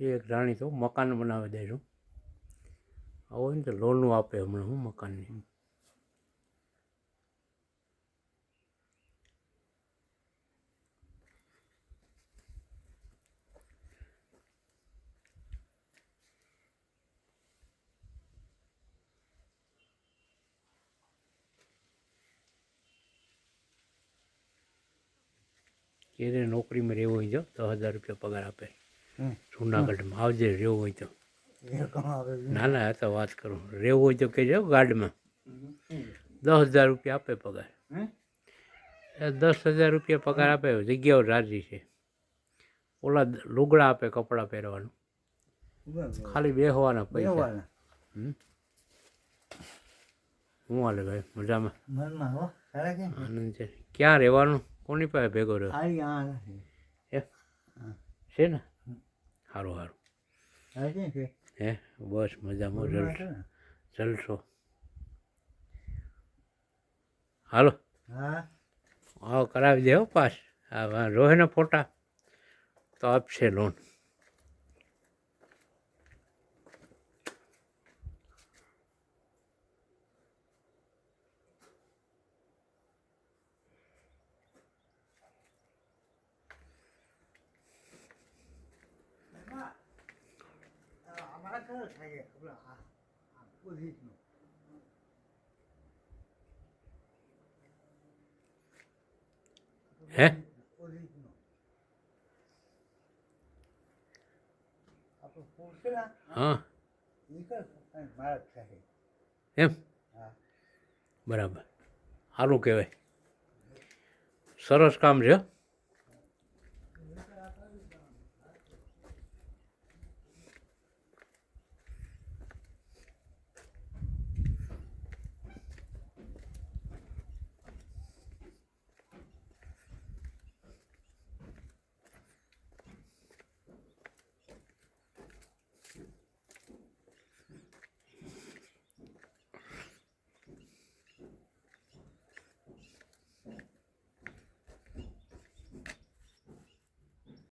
એક રાણી તો મકાન બનાવી દઈશું. આવો ને તો લોનનું આપે હમણાં હું મકાનની. એને નોકરીમાં રહેવું હોય તો 10,000 રૂપિયા પગાર આપે જૂનાગઢમાં. આવજે રહેવું હોય તો. ના ના આ તો વાત કરું, રહેવું હોય તો કહેજો ગાર્ડમાં. 10,000 રૂપિયા આપે પગાર. 10,000 રૂપિયા પગાર આપે. જગ્યાઓ રાજી છે. ઓલા લુગડા આપે કપડાં પહેરવાનું, ખાલી બેસવાના પૈસા. શું હાલે ભાઈ? મજામાં? આનંદ છે. ક્યાં રહેવાનું? કોની પાસે ભેગો રહ્યો છે ને? સારું સારું. હે બસ મજામાં. જલસો. હાલો હા કરાવી દે પાસ. હા રોહે ને ફોટા તો આપશે લોન. હે હા એમ બરાબર. સારું કહેવાય. સરસ કામ છે.